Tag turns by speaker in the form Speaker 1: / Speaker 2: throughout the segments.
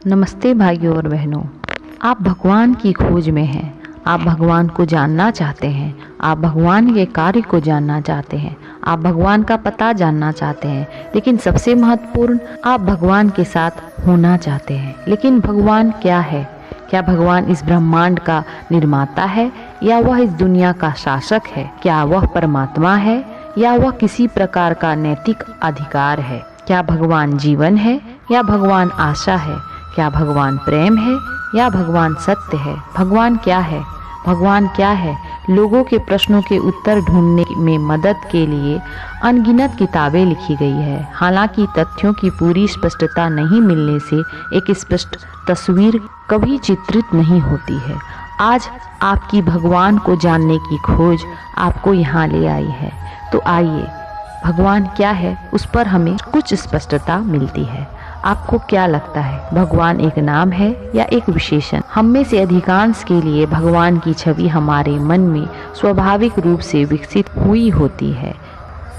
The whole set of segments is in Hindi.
Speaker 1: नमस्ते भाइयों और बहनों। आप भगवान की खोज में हैं। आप भगवान को जानना चाहते हैं। आप भगवान के कार्य को जानना चाहते हैं। आप भगवान का पता जानना चाहते हैं। लेकिन सबसे महत्वपूर्ण, आप भगवान के साथ होना चाहते हैं। लेकिन भगवान क्या है? क्या भगवान इस ब्रह्मांड का निर्माता है या वह इस दुनिया का शासक है? क्या वह परमात्मा है या वह किसी प्रकार का नैतिक अधिकार है? क्या भगवान जीवन है या भगवान आशा है? क्या भगवान प्रेम है या भगवान सत्य है? भगवान क्या है? भगवान क्या है? लोगों के प्रश्नों के उत्तर ढूंढने में मदद के लिए अनगिनत किताबें लिखी गई है। हालांकि तथ्यों की पूरी स्पष्टता नहीं मिलने से एक स्पष्ट तस्वीर कभी चित्रित नहीं होती है। आज आपकी भगवान को जानने की खोज आपको यहाँ ले आई है। तो आइए, भगवान क्या है उस पर हमें कुछ स्पष्टता मिलती है। आपको क्या लगता है, भगवान एक नाम है या एक विशेषण? हम में से अधिकांश के लिए भगवान की छवि हमारे मन में स्वाभाविक रूप से विकसित हुई होती है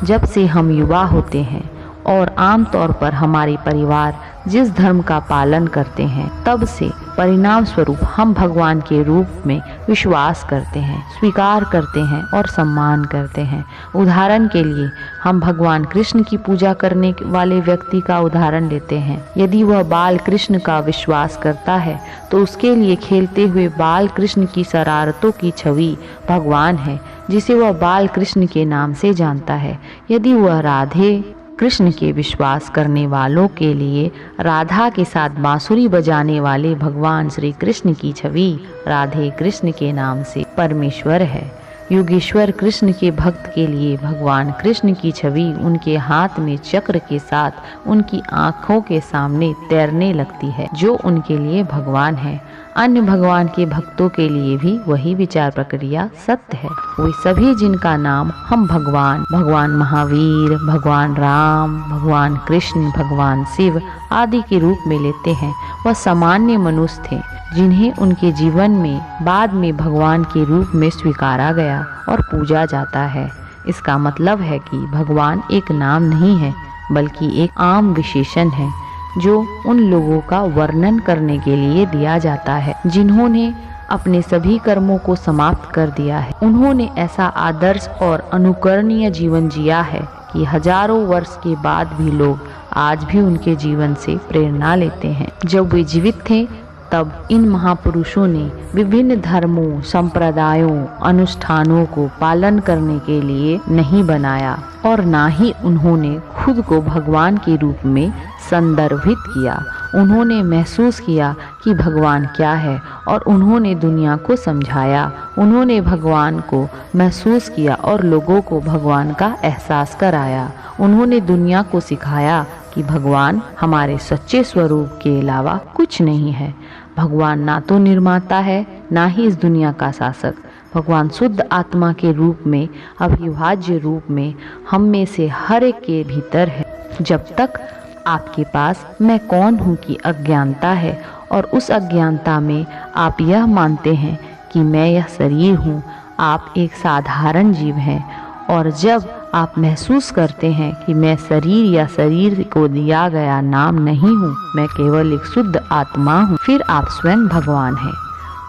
Speaker 1: जब से हम युवा होते हैं, और आमतौर पर हमारे परिवार जिस धर्म का पालन करते हैं तब से परिणाम स्वरूप हम भगवान के रूप में विश्वास करते हैं, स्वीकार करते हैं और सम्मान करते हैं। उदाहरण के लिए हम भगवान कृष्ण की पूजा करने वाले व्यक्ति का उदाहरण लेते हैं। यदि वह बाल कृष्ण का विश्वास करता है तो उसके लिए खेलते हुए बाल कृष्ण की शरारतों की छवि भगवान है, जिसे वह बाल कृष्ण के नाम से जानता है। यदि वह राधे कृष्ण के विश्वास करने वालों के लिए राधा के साथ बांसुरी बजाने वाले भगवान श्री कृष्ण की छवि राधे कृष्ण के नाम से परमेश्वर है। योगेश्वर कृष्ण के भक्त के लिए भगवान कृष्ण की छवि उनके हाथ में चक्र के साथ उनकी आंखों के सामने तैरने लगती है, जो उनके लिए भगवान है। अन्य भगवान के भक्तों के लिए भी वही विचार प्रक्रिया सत्य है। वे सभी जिनका नाम हम भगवान महावीर, भगवान राम, भगवान कृष्ण, भगवान शिव आदि के रूप में लेते हैं, वह सामान्य मनुष्य थे जिन्हें उनके जीवन में बाद में भगवान के रूप में स्वीकारा गया और पूजा जाता है। इसका मतलब है कि भगवान एक नाम नहीं है, बल्कि एक आम विशेषण है जो उन लोगों का वर्णन करने के लिए दिया जाता है जिन्होंने अपने सभी कर्मों को समाप्त कर दिया है। उन्होंने ऐसा आदर्श और अनुकरणीय जीवन जिया है कि हजारों वर्ष के बाद भी लोग आज भी उनके जीवन से प्रेरणा लेते हैं। जब वे जीवित थे तब इन महापुरुषों ने विभिन्न धर्मों, संप्रदायों, अनुष्ठानों को पालन करने के लिए नहीं बनाया और ना ही उन्होंने खुद को भगवान के रूप में संदर्भित किया। उन्होंने महसूस किया कि भगवान क्या है और उन्होंने दुनिया को समझाया। उन्होंने भगवान को महसूस किया और लोगों को भगवान का एहसास कराया। उन्होंने दुनिया को सिखाया कि भगवान हमारे सच्चे स्वरूप के अलावा कुछ नहीं है। भगवान ना तो निर्माता है, ना ही इस दुनिया का शासक। भगवान शुद्ध आत्मा के रूप में, अविभाज्य रूप में हम में से हर एक के भीतर है। जब तक आपके पास मैं कौन हूँ की अज्ञानता है और उस अज्ञानता में आप यह मानते हैं कि मैं यह शरीर हूँ, आप एक साधारण जीव हैं। और जब आप महसूस करते हैं कि मैं शरीर या शरीर को दिया गया नाम नहीं हूँ, मैं केवल एक शुद्ध आत्मा हूँ, फिर आप स्वयं भगवान हैं।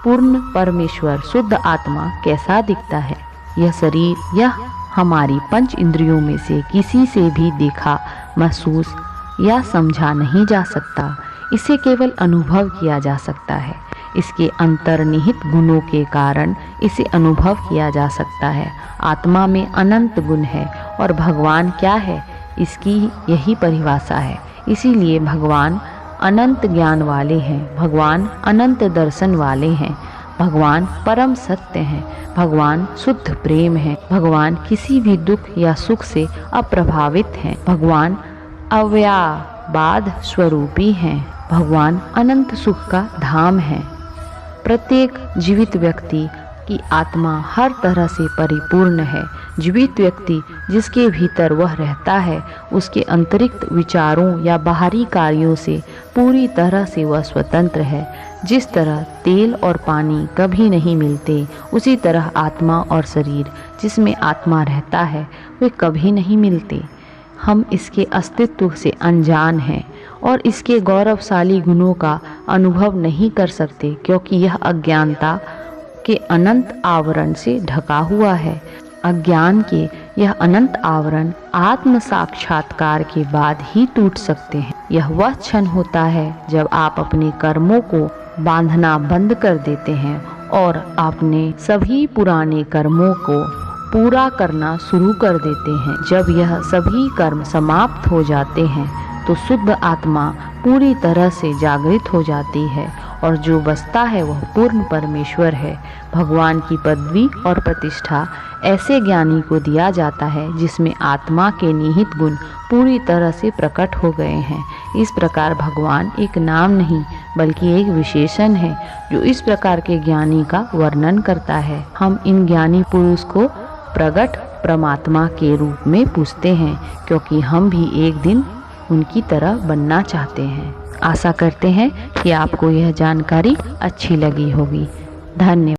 Speaker 1: पूर्ण परमेश्वर शुद्ध आत्मा कैसा दिखता है? यह शरीर, यह हमारी पंच इंद्रियों में से किसी से भी देखा, महसूस या समझा नहीं जा सकता। इसे केवल अनुभव किया जा सकता है। इसके अंतर्निहित गुणों के कारण इसे अनुभव किया जा सकता है। आत्मा में अनंत गुण है और भगवान क्या है, इसकी यही परिभाषा है। इसीलिए भगवान अनंत ज्ञान वाले हैं, भगवान अनंत दर्शन वाले हैं, भगवान परम सत्य हैं, भगवान शुद्ध प्रेम है, भगवान किसी भी दुख या सुख से अप्रभावित हैं, भगवान अव्ययवाद स्वरूपी हैं, भगवान अनंत सुख का धाम है। प्रत्येक जीवित व्यक्ति की आत्मा हर तरह से परिपूर्ण है। जीवित व्यक्ति जिसके भीतर वह रहता है, उसके अंतरिक्त विचारों या बाहरी कार्यों से पूरी तरह से वह स्वतंत्र है। जिस तरह तेल और पानी कभी नहीं मिलते, उसी तरह आत्मा और शरीर जिसमें आत्मा रहता है वे कभी नहीं मिलते। हम इसके अस्तित्व से अनजान हैं और इसके गौरवशाली गुणों का अनुभव नहीं कर सकते, क्योंकि यह अज्ञानता के अनंत आवरण से ढका हुआ है। अज्ञान के यह अनंत आवरण आत्म साक्षात्कार के बाद ही टूट सकते हैं। यह वह क्षण होता है जब आप अपने कर्मों को बांधना बंद कर देते हैं और अपने सभी पुराने कर्मों को पूरा करना शुरू कर देते हैं। जब यह सभी कर्म समाप्त हो जाते हैं तो शुद्ध आत्मा पूरी तरह से जागृत हो जाती है और जो बसता है वह पूर्ण परमेश्वर है। भगवान की पदवी और प्रतिष्ठा ऐसे ज्ञानी को दिया जाता है जिसमें आत्मा के निहित गुण पूरी तरह से प्रकट हो गए हैं। इस प्रकार भगवान एक नाम नहीं बल्कि एक विशेषण है जो इस प्रकार के ज्ञानी का वर्णन करता है। हम इन ज्ञानी पुरुष को प्रगट परमात्मा के रूप में पूजते हैं, क्योंकि हम भी एक दिन उनकी तरह बनना चाहते हैं। आशा करते हैं कि आपको यह जानकारी अच्छी लगी होगी। धन्यवाद।